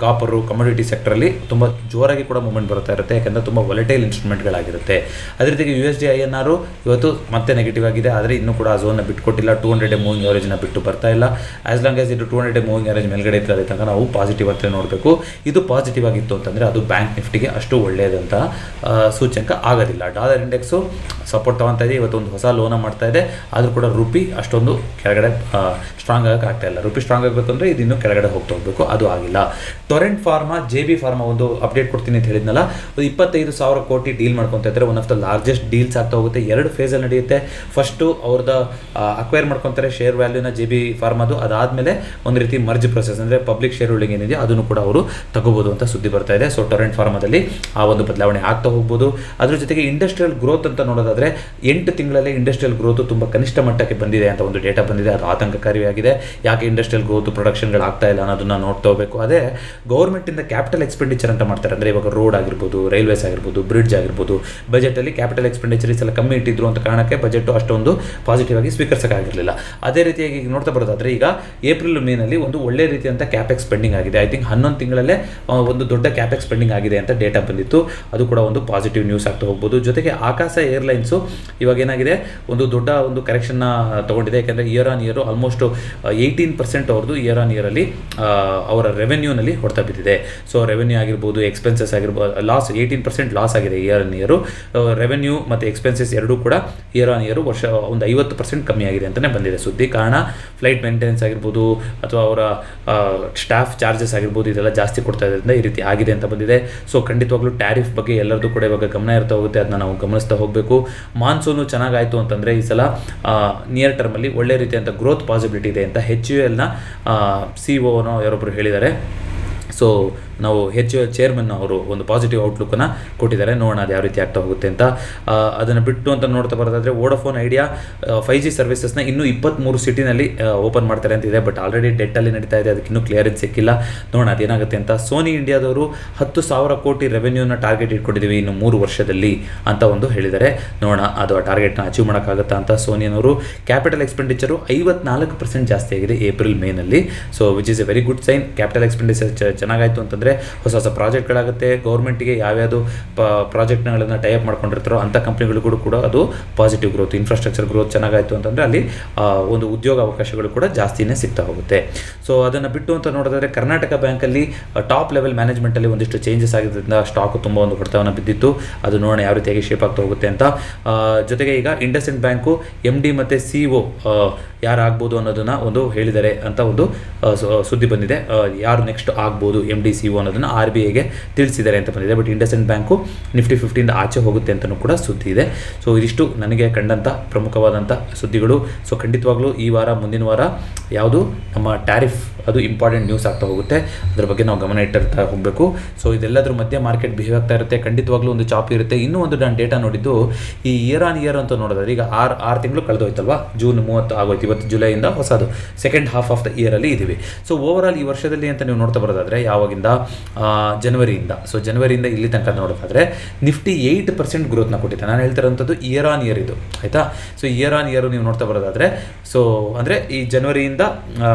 ಕಾಪರು ಕಮೋಡಿಟಿ ಸೆಕ್ಟರಲ್ಲಿ ತುಂಬ ಜೋರಾಗಿ ಕೂಡ ಮೂವ್ಮೆಂಟ್ ಬರ್ತಾ ಇರುತ್ತೆ, ಯಾಕೆಂದರೆ ತುಂಬ ವಾಲಟೈಲ್ ಇನ್ಸ್ಟ್ರೂಮೆಂಟ್ಗಳಾಗಿರುತ್ತೆ. ಅದೇ ರೀತಿಗೆ USD INR ಇವತ್ತು ಮತ್ತೆ ನೆಗೆಟಿವ್ ಆಗಿದೆ, ಆದರೆ ಇನ್ನೂ ಕೂಡ ಆ ಝೋನ್ನ ಬಿಟ್ಕೊಟ್ಟಿಲ್ಲ. 200 ಮೂವಿಂಗ್ ಅವರೇಜ್ನ ಬಿಟ್ಟು ಬರ್ತಾ ಇಲ್ಲ. ಆಸ್ ಲಾಂಗ್ ಆಸ್ ಇದು 200 ಮೂವಿಂಗ್ ಅವರೇಜ್ ಮೇಲ್ಗಡೆ ಇರ್ತದೆ ತನಕ ನಾವು ಪಾಸಿಟಿವ್ ಅಂತ ನೋಡಬೇಕು. ಇದು ಪಾಸಿಟಿವ್ ಆಗಿತ್ತು ಅಂತಂದರೆ ಅದು ಬ್ಯಾಂಕ್ ನಿಫ್ಟಿಗೆ ಅಷ್ಟು ಒಳ್ಳೆಯದಂಥ ಸೂಚ್ಯಂಕ ಆಗೋದಿಲ್ಲ. ಡಾಲರ್ ಇಂಡೆಕ್ಸು ಸಪೋರ್ಟ್ ತೊಗೊತಾ ಇದೆ, ಇವತ್ತು ಒಂದು ಹೊಸ ಲೋನ ಮಾಡ್ತಾ ಇದೆ. ಆದರೂ ಕೂಡ ರುಪಿ ಅಷ್ಟೊಂದು ಕೆಳಗಡೆ ಸ್ಟ್ರಾಂಗ್ ಆಗೋಕ್ಕೆ ಆಗ್ತಾ ಇಲ್ಲ. ರುಪಿ ಸ್ಟ್ರಾಂಗ್ ಆಗಬೇಕು ಅಂದರೆ ಇದು ಇನ್ನೂ ಕೆಳಗಡೆ ಹೋಗಬೇಕು, ಅದು ಆಗಿಲ್ಲ. ಟೊರೆಂಟ್ ಫಾರ್ಮಾ, JB ಫಾರ್ಮಾ ಒಂದು ಅಪ್ಡೇಟ್ ಕೊಡ್ತೀನಿ ಅಂತ ಹೇಳಿದ್ನಲ್ಲ, ಒಂದು 25,000 ಕೋಟಿ ಡೀಲ್ ಮಾಡ್ಕೊತಾ ಇದ್ದಾರೆ. One of the largest deals ಆಗ್ತಾ ಹೋಗುತ್ತೆ. 2 ಫೇಸಲ್ಲಿ ನಡೆಯುತ್ತೆ. ಫಸ್ಟು ಅವ್ರದ್ದು ಅಕ್ವೈರ್ ಮಾಡ್ಕೊತಾರೆ ಶೇರ್ ವ್ಯಾಲ್ಯೂನ JB ಫಾರ್ಮಾದು, ಅದಾದಮೇಲೆ ಒಂದು ರೀತಿ ಮರ್ಜ್ ಪ್ರೊಸೆಸ್ ಅಂದರೆ ಪಬ್ಲಿಕ್ ಶೇರ್ ಹೋಲ್ಡಿಂಗ್ ಏನಿದೆ ಅದನ್ನು ಕೂಡ ಅವರು ತಗೋಬೋದು ಅಂತ ಸುದ್ದಿ ಬರ್ತಾ ಇದೆ. ಸೊ ಟೊರೆಂಟ್ ಫಾರ್ಮಾದಲ್ಲಿ ಆ ಒಂದು ಬದಲಾವಣೆ ಆಗ್ತಾ ಹೋಗ್ಬೋದು. ಅದ್ರ ಜೊತೆಗೆ ಇಂಡಸ್ಟ್ರಿಯಲ್ ಗ್ರೋತ್ ಅಂತ ನೋಡೋದಾದರೆ 8 ತಿಂಗಳಲ್ಲೇ ಇಂಡಸ್ಟ್ರಿಯಲ್ ಗ್ರೋತ್ ತುಂಬ ಕನಿಷ್ಠ ಮಟ್ಟಕ್ಕೆ ಬಂದಿದೆ ಅಂತ ಒಂದು ಡೇಟಾ ಬಂದಿದೆ. ಅದು ಆತಂಕಕಾರಿಯಾಗಿದೆ. ಯಾಕೆ ಇಂಡಸ್ಟ್ರಿಯಲ್ ಗ್ರೋತ್ ಪ್ರೊಡಕ್ಷನ್ಗಳು ಆಗ್ತಾ ಇಲ್ಲ ಅನ್ನೋದನ್ನ ನೋಡ್ತಾ ಹೋಗಬೇಕು. ಅದೇ ಗೌರ್ಮೆಂಟಿಂದ ಕ್ಯಾಪಿಟಲ್ ಎಕ್ಸ್ಪೆಂಡಿಚರ್ ಅಂತ ಮಾಡ್ತಾರೆ, ಅಂದರೆ ಇವಾಗ ರೋಡ್ ಆಗಿರ್ಬೋದು, ರೈಲ್ವೇಸ್ ಆಗಿರ್ಬೋದು, ಬ್ರಿಡ್ಜ್ ಆಗಿರ್ಬೋದು, ಬಜೆಟಲ್ಲಿ ಕ್ಯಾಪಿಟಲ್ ಎಕ್ಸ್ಪೆಂಡಿಚರ್ ಈ ಸಲ ಕಮ್ಮಿ ಇಟ್ಟಿದ್ರು ಅಂತ ಕಾರಣಕ್ಕೆ ಬಜೆಟ್ ಅಷ್ಟೊಂದು ಪಾಸಿಟಿವ್ ಆಗಿ ಸ್ವೀಕರಿಸೋಕ್ಕಾಗಿರಲಿಲ್ಲ. ಅದೇ ರೀತಿಯಾಗಿ ನೋಡ್ತಾ ಬರೋದಾದರೆ ಈಗ ಏಪ್ರಿಲ್ ಮೇನಲ್ಲಿ ಒಂದು ಒಳ್ಳೆ ರೀತಿಯಂಥ ಕ್ಯಾಪೆಕ್ಸ್ ಪೆಂಡಿಂಗ್ ಆಗಿದೆ. ಐ ಥಿಂಕ್ 11 ತಿಂಗಳಲ್ಲೇ ಒಂದು ದೊಡ್ಡ ಕ್ಯಾಪೆಕ್ಸ್ ಪೆಂಡಿಂಗ್ ಆಗಿದೆ ಅಂತ ಡೇಟಾ ಬಂದಿತ್ತು. ಅದು ಕೂಡ ಒಂದು ಪಾಸಿಟಿವ್ ನ್ಯೂಸ್ ಆಗ್ತಾ ಹೋಗ್ಬೋದು. ಜೊತೆಗೆ ಆಕಾಶ ಏರ್ಲೈನ್ಸು ಇವಾಗ ಏನಾಗಿದೆ, ಒಂದು ದೊಡ್ಡ ಒಂದು ಕರೆಕ್ಷನ್ನ ತೊಗೊಂಡಿದೆ. ಯಾಕೆಂದರೆ ಇಯರ್ ಆನ್ ಇಯರು ಆಲ್ಮೋಸ್ಟ್ 18% ಅವ್ರದ್ದು ಇಯರ್ ಆನ್ ಇಯರಲ್ಲಿ ಅವರ ರೆವೆನ್ಯೂನಲ್ಲಿ ಹೊಡೆತ ಬಿದ್ದಿದೆ. ಸೊ ರೆವೆನ್ಯೂ ಆಗಿರ್ಬೋದು, ಎಕ್ಸ್ಪೆನ್ಸಸ್ ಆಗಿರ್ಬೋದು, ಲಾಸ್ 18% ಲಾಸ್ ಆಗಿದೆ ಇಯರ್ ಆನ್ ಇಯರು. ರೆವೆನ್ಯೂ ಮತ್ತು ಎಕ್ಸ್ಪೆನ್ಸಸ್ ಎರಡೂ ಕೂಡ ಇಯರ್ ಆನ್ ಇಯರು ವರ್ಷ ಒಂದು 50% ಕಮ್ಮಿ ಆಗಿದೆ ಅಂತಲೇ ಬಂದಿದೆ ಸುದ್ದಿ. ಕಾರಣ ಫ್ಲೈಟ್ ಮೇಂಟೆನೆನ್ಸ್ ಆಗಿರ್ಬೋದು ಅಥವಾ ಅವರ ಸ್ಟಾಫ್ ಚಾರ್ಜಸ್ ಆಗಿರ್ಬೋದು, ಇದೆಲ್ಲ ಜಾಸ್ತಿ ಕೊಡ್ತಾ ಇರೋದ್ರಿಂದ ಈ ರೀತಿ ಆಗಿದೆ ಅಂತ ಬಂದಿದೆ. ಸೊ ಖಂಡಿತವಾಗ್ಲೂ ಟ್ಯಾರಿಫ್ ಬಗ್ಗೆ ಎಲ್ಲರದ್ದು ಕೂಡ ಇವಾಗ ಗಮನ ಇರ್ತಾ ಹೋಗುತ್ತೆ, ಅದನ್ನ ನಾವು ಗಮನಿಸ್ತಾ ಹೋಗಬೇಕು. ಮಾನ್ಸೂನು ಚೆನ್ನಾಗಾಯಿತು ಅಂತಂದರೆ ಈ ಸಲ ನಿಯರ್ ಟರ್ಮಲ್ಲಿ ಒಳ್ಳೆ ರೀತಿಯಂಥ ಗ್ರೋತ್ ಪಾಸಿಬಿಲಿಟಿ ಇದೆ ಅಂತ HULನ CEO ಯಾರೊಬ್ಬರು ಹೇಳಿದ್ದಾರೆ. ಸೊ ನಾವು ಚೇರ್ಮನ್ ಅವರು ಒಂದು ಪಾಸಿಟಿವ್ ಔಟ್ಲುಕ್ಕನ್ನು ಕೊಟ್ಟಿದ್ದಾರೆ. ನೋಡೋಣ ಅದು ಯಾವ ರೀತಿ ಆಗ್ತಾ ಹೋಗುತ್ತೆ ಅಂತ. ಅದನ್ನು ಬಿಟ್ಟು ಅಂತ ನೋಡ್ತಾ ಬರೋದಾದರೆ ವೋಡಾಫೋನ್ ಐಡಿಯಾ 5G ಸರ್ವಿಸಸ್ನ ಇನ್ನೂ 23 ಸಿಟಿನಲ್ಲಿ ಓಪನ್ ಮಾಡ್ತಾರೆ ಅಂತಿದೆ. ಬಟ್ ಆಲ್ರೆಡಿ ಡೆಟ್ಟಲ್ಲಿ ನಡೀತಾ ಇದೆ, ಅದಕ್ಕೆ ಇನ್ನೂ ಕ್ಲಿಯರೆನ್ಸ್ ಸಿಕ್ಕಿಲ್ಲ. ನೋಡೋಣ ಅದೇನಾಗುತ್ತೆ ಅಂತ. ಸೋನಿ ಇಂಡಿಯಾದವರು 10,000 ಕೋಟಿ ರೆವೆನ್ಯೂನ ಟಾರ್ಗೆಟ್ ಇಟ್ಕೊಂಡಿದ್ದೀವಿ ಇನ್ನು 3 ವರ್ಷದಲ್ಲಿ ಅಂತ ಒಂದು ಹೇಳಿದ್ದಾರೆ. ನೋಡೋಣ ಅದು ಆ ಟಾರ್ಗೆಟ್ನ ಅಚೀವ್ ಮಾಡೋಕ್ಕಾಗುತ್ತಾ ಅಂತ. ಸೋನಿಯವರು ಕ್ಯಾಪಿಟಲ್ ಎಕ್ಸ್ಪೆಂಡಿಚರು 54% ಜಾಸ್ತಿ ಆಗಿದೆ ಏಪ್ರಿಲ್ ಮೇನಲ್ಲಿ. So which is a very good sign. Capital expenditure ಚೆನ್ನಾಗಾಯಿತು ಅಂತಂದರೆ ಅಂತಂದರೆ ಹೊಸ ಹೊಸ ಪ್ರಾಜೆಕ್ಟ್ಗಳಾಗುತ್ತೆ. ಗೌರ್ಮೆಂಟಿಗೆ ಯಾವ್ಯಾವುದು ಪ್ರಾಜೆಕ್ಟ್ಗಳನ್ನು ಟೈಅಪ್ ಮಾಡ್ಕೊಂಡಿರ್ತಾರೋ ಅಂಥ ಕಂಪ್ನಿಗಳಿಗೂ ಕೂಡ ಅದು ಪಾಸಿಟಿವ್ ಗ್ರೋತ್, ಇನ್ಫ್ರಾಸ್ಟ್ರಕ್ಚರ್ ಗ್ರೋತ್ ಚೆನ್ನಾಗಾಯಿತು ಅಂತಂದರೆ ಅಲ್ಲಿ ಒಂದು ಉದ್ಯೋಗ ಅವಕಾಶಗಳು ಕೂಡ ಜಾಸ್ತಿನೇ ಸಿಗ್ತಾ ಹೋಗುತ್ತೆ. ಸೊ ಅದನ್ನು ಬಿಟ್ಟು ಅಂತ ನೋಡಿದ್ರೆ ಕರ್ನಾಟಕ ಬ್ಯಾಂಕಲ್ಲಿ ಟಾಪ್ ಲೆವೆಲ್ ಮ್ಯಾನೇಜ್ಮೆಂಟಲ್ಲಿ ಒಂದಿಷ್ಟು ಚೇಂಜಸ್ ಆಗಿದ್ದರಿಂದ ಸ್ಟಾಕು ತುಂಬ ಒಂದು ಹೊಡೆತವನ್ನು ಬಿದ್ದಿತ್ತು. ಅದು ನೋಡೋಣ ಯಾವ ರೀತಿಯಾಗಿ ಶೇಪ್ ಆಗ್ತಾ ಹೋಗುತ್ತೆ ಅಂತ. ಜೊತೆಗೆ ಈಗ ಇಂಡಸ್ಇಂಡ್ ಬ್ಯಾಂಕು MD ಮತ್ತು CEO ಯಾರಾಗ್ಬೋದು ಅನ್ನೋದನ್ನು ಒಂದು ಹೇಳಿದ್ದಾರೆ ಅಂತ ಒಂದು ಸುದ್ದಿ ಬಂದಿದೆ. ಯಾರು ನೆಕ್ಸ್ಟ್ ಆಗ್ಬೋದು MD CEO ಅನ್ನೋದನ್ನು RBIಗೆ ತಿಳಿಸಿದ್ದಾರೆ ಅಂತ ಬಂದಿದೆ. ಬಟ್ ಇಂಡಸ್ಇಂಡ್ ಬ್ಯಾಂಕು ನಿಫ್ಟಿ 50 ಆಚೆ ಹೋಗುತ್ತೆ ಅಂತಲೂ ಕೂಡ ಸುದ್ದಿ ಇದೆ. ಸೊ ಇದಿಷ್ಟು ನನಗೆ ಕಂಡಂಥ ಪ್ರಮುಖವಾದಂಥ ಸುದ್ದಿಗಳು. ಸೊ ಖಂಡಿತವಾಗ್ಲೂ ಈ ವಾರ ಮುಂದಿನ ವಾರ ಯಾವುದು ನಮ್ಮ ಟ್ಯಾರಿಫ್ ಅದು ಇಂಪಾರ್ಟೆಂಟ್ ನ್ಯೂಸ್ ಆಗ್ತಾ ಹೋಗುತ್ತೆ. ಅದರ ಬಗ್ಗೆ ನಾವು ಗಮನ ಇಟ್ಟಿರ್ತಾ ಹೋಗಬೇಕು. ಸೊ ಇದೆಲ್ಲದ್ರ ಮಧ್ಯೆ ಮಾರ್ಕೆಟ್ ಬಿಹೇವ್ ಆಗ್ತಾ ಇರುತ್ತೆ. ಖಂಡಿತವಾಗ್ಲೂ ಒಂದು ಚಾಪ್ ಇರುತ್ತೆ. ಇನ್ನೂ ಒಂದು ನಾನು ಡೇಟಾ ನೋಡಿದ್ದು ಈ ಇಯರ್ ಆನ್ ಇಯರ್ ಅಂತ ನೋಡಿದ್ರೆ ಈಗ 6 ತಿಂಗಳು ಕಳೆದೋಯ್ತಲ್ವಾ, ಜೂನ್ 30 ಆಗೋಯ್ತು. ಇವತ್ತು ಜುಲೈಯಿಂದ ಹೊಸದು ಸೆಕೆಂಡ್ ಹಾಫ್ ಆಫ್ ದ ಇಯರಲ್ಲಿ ಇದ್ದೀವಿ. ಸೊ ಓವರ್ ಆಲ್ ಈ ವರ್ಷದಲ್ಲಿ ಅಂತ ನೀವು ನೋಡ್ತಾ ಬರೋದಾದರೆ ಯಾವಾಗಿಂದ ಜನವರಿಯಿಂದ, ಸೊ ಜನವರಿಯಿಂದ ಇಲ್ಲಿ ತನಕ ನೋಡೋದಾದರೆ ನಿಫ್ಟಿ 8% ಗ್ರೋತ್ನ ಕೊಟ್ಟಿದೆ. ನಾನು ಹೇಳ್ತಿರೋಂಥದ್ದು ಇಯರ್ ಆನ್ ಇಯರ್ ಇದು, ಆಯಿತಾ. ಸೊ ಇಯರ್ ಆನ್ ಇಯರ್ ನೀವು ನೋಡ್ತಾ ಬರೋದಾದರೆ ಸೊ ಅಂದರೆ ಈ ಜನವರಿಯಿಂದ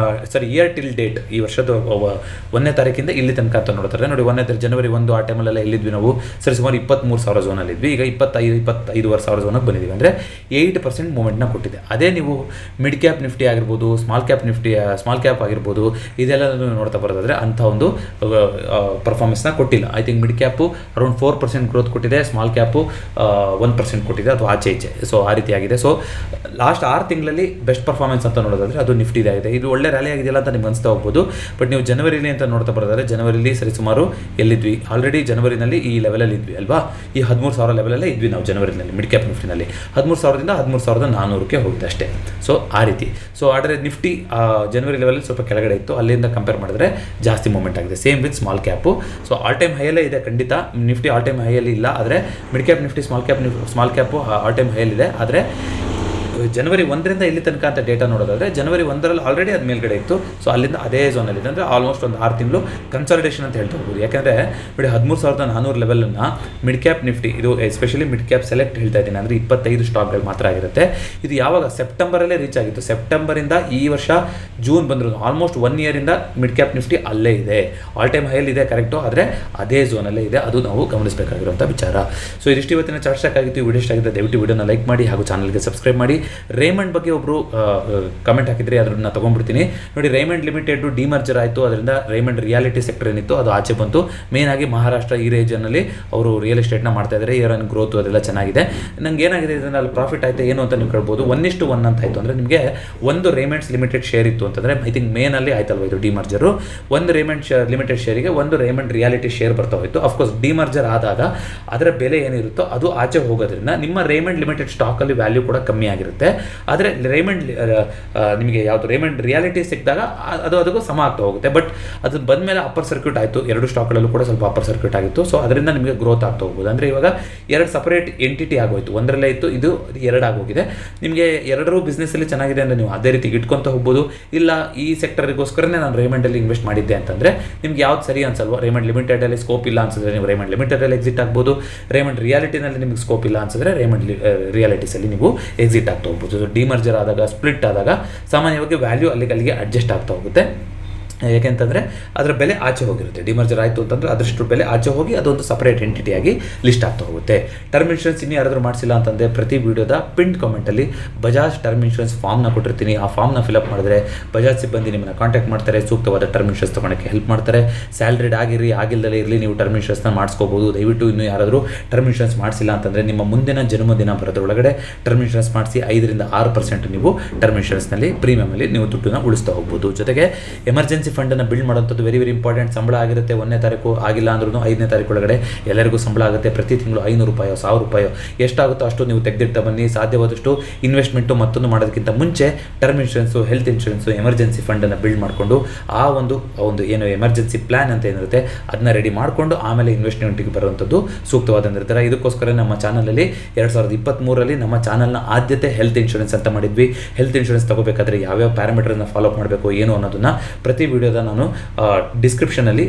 ಇಯರ್ ಟಿಲ್ ಡೇಟ್ ಈ ವರ್ಷದ 1ನೇ ತಾರೀಕಿಂದ ಇಲ್ಲಿ ತನಕ ಅಂತ ನೋಡ್ತಾರೆ ನೋಡಿ. ಜನವರಿ 1 ಆ ಟೈಮಲ್ಲೆಲ್ಲ ಎಲ್ಲಿದ್ವಿ ನಾವು, ಸುಮಾರು 23,000 ಝೋನಲ್ಲಿದ್ವಿ. ಈಗ 25,500 ಝೋನಿಗೆ ಬಂದಿದ್ದೀವಿ. ಅಂದರೆ 8% ಮೂವ್ಮೆಂಟ್ನ ಕೊಟ್ಟಿದೆ. ಅದೇ ನೀವು ಮಿಡ್ ಕ್ಯಾಪ್ ನಿಫ್ಟಿ ಆಗಿರ್ಬೋದು, ಸ್ಮಾಲ್ ಕ್ಯಾಪ್ ಆಗಿರ್ಬೋದು, ಇದೆಲ್ಲ ನೀವು ನೋಡ್ತಾ ಬರೋದಾದರೆ ಅಂಥ ಒಂದು ಪರ್ಫಾರ್ಮೆನ್ಸ್ನ ಕೊಟ್ಟಿಲ್ಲ. I think mid cap around 4% growth ಕೊಟ್ಟಿದೆ, ಸ್ಮಾಲ್ ಕ್ಯಾಪು 1% ಕೊಟ್ಟಿದೆ, ಅಥವಾ ಆಚೆ ಈಚೆ. ಸೊ ಆ ರೀತಿಯಾಗಿದೆ. ಸೊ ಲಾಸ್ಟ್ 6 ತಿಂಗಳಲ್ಲಿ ಬೆಸ್ಟ್ ಪರ್ಫಾರ್ಮೆನ್ಸ್ ಅಂತ ನೋಡೋದಾದರೆ ಅದು ನಿಫ್ಟಿ ಆಗಿದೆ. ಇದು ಒಳ್ಳೆ ರ್ಯಾಲಿ ಆಗಿದೆಯಲ್ಲ ಅಂತ ನಿಮ್ಗೆ ಅನಿಸ್ತಾ ಹೋಗ್ಬೋದು. ಬಟ್ ನೀವು ಜನವರಿಲಿ ಅಂತ ನೋಡ್ತಾ ಬರೋದಾದರೆ ಜನವರಿಲಿ ಸರಿಸುಮಾರು ಎಲ್ಲಿದ್ವಿ, ಆಲ್ರೆಡಿ ಜನವರಿನಲ್ಲಿ ಈ ಲೆವೆಲಲ್ಲಿ ಇದ್ವಿ ಅಲ್ವಾ. ಈ 13,000 ಲೆವೆಲಲ್ಲೇ ಇದ್ವಿ ನಾವು ಜನವರಿನಲ್ಲಿ ಮಿಡ್ ಕ್ಯಾಪ್ ನಿಫ್ಟಿನಲ್ಲಿ. 13,000ದಿಂದ 13,400ಕ್ಕೆ ಹೋಗಿದೆ ಅಷ್ಟೇ. ಸೊ ಆ ರೀತಿ. ಸೊ ಆದರೆ ನಿಫ್ಟಿ ಜನವರಿ ಲೆವೆಲಲ್ಲಿ ಸ್ವಲ್ಪ ಕೆಳಗಡೆ ಇತ್ತು, ಅಲ್ಲಿಂದ ಕಂಪೇರ್ ಮಾಡಿದ್ರೆ ಜಾಸ್ತಿ ಮೂವ್ಮೆಂಟ್ ಆಗಿದೆ. Same with small cap. So all time ಹೈಯಲ್ಲೇ ಇದೆ ಖಂಡಿತ. ನಿಫ್ಟಿ ಆಲ್ ಟೈಮ್ ಹೈಯಲ್ಲಿ ಇಲ್ಲ, ಆದರೆ mid cap Nifty small cap all time ಹೈಯಲ್ಲಿದೆ. ಆದರೆ ಜನವರಿ 1ರಿಂದ ಇಲ್ಲಿ ತನಕ ಅಂತ ಡೇಟಾ ನೋಡೋದಾದರೆ ಜನವರಿ 1ರಲ್ಲಿ ಆಲ್ರೆಡಿ ಅದು ಮೇಲ್ಗಡೆ ಇತ್ತು. ಸೊ ಅಲ್ಲಿಂದ ಅದೇ ಝೋನಲ್ಲಿದೆ. ಅಂದರೆ ಆಲ್ಮೋಸ್ಟ್ ಒಂದು 6 ತಿಂಗಳು ಕನ್ಸಾಲಿಡೇಷನ್ ಅಂತ ಹೇಳ್ತಾ ಹೋಗ್ಬೋದು. ಯಾಕೆಂದರೆ ನೋಡಿ 13,400 ಲೆವೆಲನ್ನು ಮಿಡ್ ಕ್ಯಾಪ್ ನಿಫ್ಟಿ, ಇದು ಎಸ್ಪೆಷಲಿ ಮಿಡ್ ಕ್ಯಾಪ್ ಸೆಲೆಕ್ಟ್ ಹೇಳ್ತಾ ಇದ್ದೀನಿ, ಅಂದರೆ 25 ಸ್ಟಾಕ್ಗಳು ಮಾತ್ರ ಆಗಿರುತ್ತೆ. ಇದು ಯಾವಾಗ ಸೆಪ್ಟೆಂಬರಲ್ಲೇ ರೀಚ್ ಆಗಿತ್ತು. ಸೆಪ್ಟೆಂಬರಿಂದ ಈ ವರ್ಷ ಜೂನ್ ಬಂದರು, ಆಲ್ಮೋಸ್ಟ್ 1 ಇಯರಿಂದ ಮಿಡ್ ಕ್ಯಾಪ್ ನಿಫ್ಟಿ ಅಲ್ಲೇ ಇದೆ. ಆಲ್ ಟೈಮ್ ಹೈಯಲ್ಲಿ ಇದೆ ಕರೆಕ್ಟು, ಆದರೆ ಅದೇ ಝೋನಲ್ಲೇ ಇದೆ. ಅದು ನಾವು ಗಮನಿಸಬೇಕಾಗಿರುವಂಥ ವಿಚಾರ. ಸೊ ಇದಿಷ್ಟು ಇವತ್ತಿನ ಚರ್ಚೆ ಆಗಿತ್ತು. ವಿಡಿಯೋ ಇಷ್ಟ ಆಗಿದೆ ದಯವಿಟ್ಟು ವಿಡಿಯೋನ ಲೈಕ್ ಮಾಡಿ ಹಾಗೂ ಚಾನಲ್ಗೆ ಸಬ್ಸ್ಕ್ರೈಬ್ ಮಾಡಿ. ರೇಮಂಡ್ ಬಗ್ಗೆ ಒಬ್ಬರು ಕಮೆಂಟ್ ಹಾಕಿದರೆ ಅದನ್ನು ತೊಗೊಂಡ್ಬಿಡ್ತೀನಿ ನೋಡಿ. ರೇಮಂಡ್ ಲಿಮಿಟೆಡ್ ಡಿಮರ್ಜರ್ ಆಯಿತು, ಅದರಿಂದ ರೇಮಂಡ್ ರಿಯಾಲಿಟಿ ಸೆಕ್ಟರ್ ಏನಿತ್ತು ಅದು ಆಚೆ ಬಂತು. ಮೇನ್ ಆಗಿ ಮಹಾರಾಷ್ಟ್ರ ಈ ರೀಜನಲ್ಲಿ ಅವರು ರಿಯಲ್ ಎಸ್ಟೇಟ್ನ ಮಾಡ್ತಾ ಇದ್ದಾರೆ. ಇಯರ್ ಆನ್ ಗ್ರೋತ್ ಅದೆಲ್ಲ ಚೆನ್ನಾಗಿದೆ. ನಂಗೆ ಏನಾಗಿದೆ ಇದರಲ್ಲಿ ಅಲ್ಲಿ ಪ್ರಾಫಿಟ್ ಆಯಿತು ಏನು ಅಂತ ನೀವು ಕೇಳ್ಬೋದು. 1:1 ಅಂತ ಆಯಿತು. ಅಂದರೆ ನಿಮಗೆ ಒಂದು ರೇಮಂಡ್ಸ್ ಲಿಮಿಟೆಡ್ ಶೇರ್ ಇತ್ತು ಅಂತಂದರೆ ಐ ಥಿಂಕ್ ಮೇನಲ್ಲಿ ಆಯ್ತಲ್ವ ಇದು ಡಿಮರ್ಜರು. ಒಂದು ರೇಮಂಡ್ ಲಿಮಿಟೆಡ್ ಶೇರಿಗೆ ಒಂದು ರೇಮಂಡ್ ರಿಯಾಲಿಟಿ ಶೇರ್ ಬರ್ತಾ ಹೋಯಿತು. ಅಫ್ಕೋರ್ಸ್ ಡಿಮರ್ಜರ್ ಆದಾಗ ಅದರ ಬೆಲೆ ಏನಿರುತ್ತೋ ಅದು ಆಚೆ ಹೋಗೋದ್ರಿಂದ ನಿಮ್ಮ ರೇಮಂಡ್ ಲಿಮಿಟೆಡ್ ಸ್ಟಾಕಲ್ಲಿ ವ್ಯಾಲ್ಯೂ ಕೂಡ ಕಮ್ಮಿ ಆಗಿರುತ್ತೆ. ಆದರೆ ರೇಮಂಡ್ ನಿಮಗೆ ಯಾವುದು ರೇಮಂಡ್ ರಿಯಾಲಿಟಿ ಸಿಕ್ಕಿದಾಗ ಅದಕ್ಕೂ ಸಮ ಆಗ್ತಾ ಹೋಗುತ್ತೆ. ಬಟ್ ಅದು ಬಂದಮೇಲೆ ಅಪ್ಪರ್ ಸರ್ಕ್ಯೂಟ್ ಆಯಿತು. 2 ಸ್ಟಾಕ್ಗಳಲ್ಲೂ ಕೂಡ ಸ್ವಲ್ಪ ಅಪ್ಪರ್ ಸರ್ಕ್ಯೂಟ್ ಆಗಿತ್ತು. ಸೊ ಅದರಿಂದ ನಿಮಗೆ ಗ್ರೋತ್ ಆಗ್ತಾ ಹೋಗ್ಬೋದು. ಅಂದರೆ ಇವಾಗ 2 ಸಪರೇಟ್ ಎಂಟಿಟಿ ಆಗೋಯ್ತು. ಒಂದರಲ್ಲೇ ಇತ್ತು, ಇದು 2 ಆಗೋಗಿದೆ. ನಿಮಗೆ 2 ಬಿಸ್ನೆಸ್ಸಲ್ಲಿ ಚೆನ್ನಾಗಿದೆ ಅಂದರೆ ನೀವು ಅದೇ ರೀತಿ ಇಟ್ಕೊತ ಹೋಗ್ಬೋದು. ಇಲ್ಲ ಈ ಸೆಕ್ಟರ್ಗೋಸ್ಕರನೇ ನಾನು ರೇಮಂಡಲ್ಲಿ ಇನ್ವೆಸ್ಟ್ ಮಾಡಿದ್ದೆ ಅಂತಂದರೆ ನಿಮ್ಗೆ ಯಾವ್ದು ಸರಿ ಅನ್ಸಲ್ವ. ರೇಮಂಡ್ ಲಿಮಿಟೆಡಲ್ಲಿ ಸ್ಕೋಪ್ ಇಲ್ಲ ಅನ್ಸಿದ್ರೆ ನೀವು ರೇಮಂಡ್ ಲಿಮಿಟೆಡಲ್ಲಿ ಎಕ್ಸಿಟ್ ಆಗ್ಬೋದು. ರೇಮಂಡ್ ರಿಯಾಲಿಟಿನಲ್ಲಿ ನಿಮಗೆ ಸ್ಕೋಪ್ ಇಲ್ಲ ಅನ್ಸಿದ್ರೆ ರೇಮಂಡ್ ರಿಯಾಲಿಟೀಸಲ್ಲಿ ನೀವು ಎಕ್ಸಿಟ್ ಆಗ್ತಾ ಹೋಗ್ಬೋದು. ಡಿಮರ್ಜರ್ ಆದಾಗ, ಸ್ಪ್ಲಿಟ್ ಆದಾಗ ಸಾಮಾನ್ಯವಾಗಿ ವ್ಯಾಲ್ಯೂ ಅಲ್ಲಿಗೆ ಅಡ್ಜಸ್ಟ್ ಆಗ್ತಾ ಹೋಗುತ್ತೆ. ಏಕೆಂತಂದರೆ ಅದರ ಬೆಲೆ ಆಚೆ ಹೋಗಿರುತ್ತೆ. ಡಿಮರ್ಜರ್ ಆಯಿತು ಅಂತಂದರೆ ಅದರಷ್ಟು ಬೆಲೆ ಆಚೆ ಹೋಗಿ ಅದೊಂದು ಸಪ್ರೇಟ್ ಎಂಟಿಟಿಯಾಗಿ ಲಿಸ್ಟ್ ಆಗ್ತಾ ಹೋಗುತ್ತೆ. ಟರ್ಮ್ ಇನ್ಶೂರೆನ್ಸ್ ಇನ್ನೂ ಯಾರಾದರೂ ಮಾಡಿಸಿಲ್ಲ ಅಂತಂದರೆ ಪ್ರತಿ ವಿಡಿಯೋದ ಪಿನ್ ಕಾಮೆಂಟಲ್ಲಿ ಬಜಾಜ್ ಟರ್ಮ್ ಇನ್ಶೂರೆನ್ಸ್ ಫಾರ್ಮ್ನ ಕೊಟ್ಟಿರ್ತೀನಿ. ಆ ಫಾರ್ಮ್ನ ಫಿಲಪ್ ಮಾಡಿದ್ರೆ ಬಜಾಜ್ ಸಿಬ್ಬಂದಿ ನಿಮ್ಮನ್ನು ಕಾಂಟ್ಯಾಕ್ಟ್ ಮಾಡ್ತಾರೆ. ಸೂಕ್ತವಾದ ಟರ್ಮ್ ಇನ್ಶೂರೆನ್ಸ್ ತೊಗೊಳಕ್ಕೆ ಹೆಲ್ಪ್ ಮಾಡ್ತಾರೆ. ಸ್ಯಾಲ್ರಿಡ್ ಆಗಿರಿ ಆಗಿಲ್ಲದಲ್ಲೇ ಇರಲಿ, ನೀವು ಟರ್ಮ್ ಇನ್ಶೂರೆನ್ಸ್ನ ಮಾಡಿಸ್ಕೋಬೋದು. ದಯವಿಟ್ಟು ಇನ್ನೂ ಯಾರಾದರೂ ಟರ್ಮ್ ಇನ್ಶೂರೆನ್ಸ್ ಮಾಡಿಸಿಲ್ಲ ಅಂತಂದರೆ ನಿಮ್ಮ ಮುಂದಿನ ಜನ್ಮದಿನ ಬರೋದ್ರೊಳಗಡೆ ಟರ್ಮ್ ಇನ್ಶೂರೆನ್ಸ್ ಮಾಡಿಸಿ 5ರಿಂದ 6% ನೀವು ಟರ್ಮ್ ಇನ್ಶೂರೆನ್ಸ್ನಲ್ಲಿ ಪ್ರೀಮಿಯಮಲ್ಲಿ ನೀವು ದುಡ್ಡನ್ನು ಉಳಿಸ್ತಾ ಹೋಗ್ಬೋದು. ಜೊತೆಗೆ ಎಮರ್ಜೆನ್ಸಿ ಫಂಡನ್ನು ಬಿಲ್ಡ್ ಮಾಡೋಂಥದ್ದು ವೆರಿ ಇಂಪಾರ್ಟೆಂಟ್. ಸಂಬಳ ಆಗಿರುತ್ತೆ 1ನೇ ತಾರೀಕು, ಆಗಿಲ್ಲ ಅಂದ್ರೂ 5ನೇ ತಾರೀಕು ಒಳಗಡೆ ಎಲ್ಲರಿಗೂ ಸಂಬಳ ಆಗುತ್ತೆ. ಪ್ರತಿ ತಿಂಗಳು 500 ರೂಪಾಯಿ 1000 ರೂಪಾಯಿ ಎಷ್ಟಾಗುತ್ತೋ ಅಷ್ಟು ನೀವು ತೆಗೆದಿಟ್ಟ ಬನ್ನಿ. ಸಾಧ್ಯವಾದಷ್ಟು ಇನ್ವೆಸ್ಟ್ಮೆಂಟು ಮತ್ತೊಂದು ಮಾಡೋದಕ್ಕಿಂತ ಮುಂಚೆ term insurance, health insurance, emergency ಫಂಡನ್ನು ಬಿಲ್ಡ್ ಮಾಡಿಕೊಂಡು ಆ ಒಂದು ಏನು ಎಮರ್ಜೆನ್ಸಿ ಪ್ಲಾನ್ ಅಂತ ಏನಿರುತ್ತೆ ಅದನ್ನ ರೆಡಿ ಮಾಡಿಕೊಂಡು ಆಮೇಲೆ ಇನ್ವೆಸ್ಟ್ಮೆಂಟಿಗೆ ಬರುವಂಥದ್ದು ಸೂಕ್ತವಾದ ನಿರ್ಧಾರ. ಇದಕ್ಕೋಸ್ಕರ ನಮ್ಮ ಚಾನಲಲ್ಲಿ 2023ರಲ್ಲಿ ನಮ್ಮ ಚಾನಲ್ನ ಆದ್ಯತೆ ಹೆಲ್ತ್ ಇನ್ಶೂರೆನ್ಸ್ ಅಂತ ಮಾಡಿದ್ವಿ. ಹೆಲ್ತ್ ಇನ್ಶೂರೆನ್ಸ್ ತಗೋಬೇಕಾದ್ರೆ ಯಾವ್ಯಾವ ಪ್ಯಾರಾಮೀಟರ್ನ ಫಾಲೋ ಮಾಡಬೇಕು ಏನು ಅನ್ನೋದನ್ನು ಪ್ರತಿ ವಿಡಿಯೋದ ನಾನು ಡಿಸ್ಕ್ರಿಪ್ಷನಲ್ಲಿ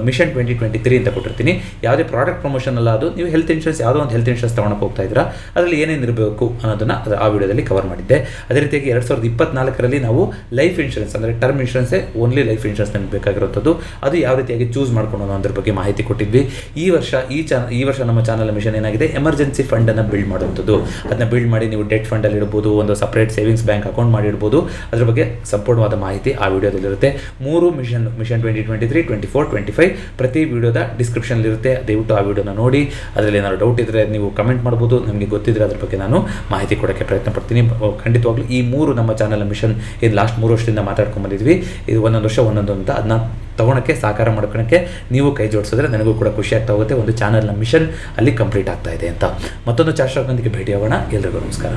ಮಿಷನ್ 2023 ಅಂತ ಕೊಟ್ಟಿರ್ತೀನಿ. ಯಾವುದೇ ಪ್ರಾಡಕ್ಟ್ ಪ್ರಮೋಷನ್ ಅಲ್ಲ, ಅದು ನೀವು ಹೆಲ್ತ್ ಇನ್ಶೂರೆನ್ಸ್ ಯಾವುದೋ ಒಂದು ಹೆಲ್ತ್ ಇನ್ಶೂರೆನ್ಸ್ ತೊಗೊಳಕ್ಕೆ ಹೋಗ್ತಾ ಇದ್ದೀರಾ, ಅದರಲ್ಲಿ ಏನೇನು ಇರಬೇಕು ಅನ್ನೋದನ್ನು ಆ ವಿಡಿಯೋದಲ್ಲಿ ಕವರ್ ಮಾಡಿದ್ದೆ. ಅದೇ ರೀತಿಯಾಗಿ 2024ರಲ್ಲಿ ನಾವು ಲೈಫ್ ಇನ್ಶೂರೆನ್ಸ್ ಅಂದರೆ ಟರ್ಮ್ ಇನ್ಶೂರೆನ್ಸೇ ಓನ್ಲಿ ಲೈಫ್ ಇನ್ಶೂರೆನ್ಸ್ ನಮಗೆ ಬೇಕಾಗಿರುವಂಥದ್ದು, ಅದು ಯಾವ ರೀತಿಯಾಗಿ ಚೂಸ್ ಮಾಡ್ಕೊಂಡು ಅದ್ರ ಬಗ್ಗೆ ಮಾಹಿತಿ ಕೊಟ್ಟಿದ್ವಿ. ಈ ವರ್ಷ ನಮ್ಮ ಚಾನಲ್ ಮಿಷನ್ ಏನಾಗಿದೆ, ಎಮರ್ಜೆನ್ಸಿ ಫಂಡನ್ನು ಬಿಲ್ಡ್ ಮಾಡುವಂಥದ್ದು. ಅದನ್ನ ಬಿಲ್ಡ್ ಮಾಡಿ ನೀವು ಡೆಟ್ ಫಂಡಲ್ಲಿ ಇಡ್ಬೋದು, ಒಂದು ಸಪ್ರೇಟ್ ಸೇವಿಂಗ್ಸ್ ಬ್ಯಾಂಕ್ ಅಕೌಂಟ್ ಮಾಡಿ ಇಡ್ಬೋದು. ಅದ್ರ ಬಗ್ಗೆ ಸಂಪೂರ್ಣವಾದ ಮಾಹಿತಿ ಆ ವಿಡಿಯೋದಲ್ಲಿರುತ್ತೆ. 3 ಮಿಷನ್ 2023, 24, 25 ಪ್ರತಿ ವಿಡಿಯೋದ ಡಿಸ್ಕ್ರಿಪ್ಷನ್ಲಿರುತ್ತೆ. ದಯವಿಟ್ಟು ಆ ವಿಡಿಯೋನ ನೋಡಿ. ಅದರಲ್ಲಿ ಏನಾದ್ರು ಡೌಟ್ ಇದ್ದರೆ ನೀವು ಕಮೆಂಟ್ ಮಾಡ್ಬೋದು. ನಮಗೆ ಗೊತ್ತಿದ್ರೆ ಅದ್ರ ಬಗ್ಗೆ ನಾನು ಮಾಹಿತಿ ಕೊಡೋಕ್ಕೆ ಪ್ರಯತ್ನ ಪಡ್ತೀನಿ. ಖಂಡಿತವಾಗ್ಲೂ ಈ 3 ನಮ್ಮ ಚಾನಲ್ ಮಿಷನ್ ಇದು ಲಾಸ್ಟ್ 3 ವರ್ಷದಿಂದ ಮಾತಾಡ್ಕೊಂಡ್ಬಂದಿದ್ವಿ. ಇದು ಒಂದೊಂದು ವರ್ಷ ಒಂದೊಂದು ಅಂತ ಅದನ್ನ ತೊಗೊಳಕ್ಕೆ ಸಾಕಾರ ಮಾಡ್ಕೊಳಕ್ಕೆ ನೀವು ಕೈ ಜೋಡಿಸಿದ್ರೆ ನನಗೂ ಕೂಡ ಖುಷಿ ಆಗ್ತಾ ಹೋಗುತ್ತೆ. ಒಂದು ಚಾನಲ್ನ ಮಿಷನ್ ಅಲ್ಲಿ ಕಂಪ್ಲೀಟ್ ಆಗ್ತಾ ಇದೆ ಅಂತ. ಮತ್ತೊಂದು ಚಾರ್ಟ್ ಸ್ಟಾಕ್ನೊಂದಿಗೆ ಭೇಟಿಯಾಗೋಣ. ಎಲ್ರಿಗೂ ನಮಸ್ಕಾರ.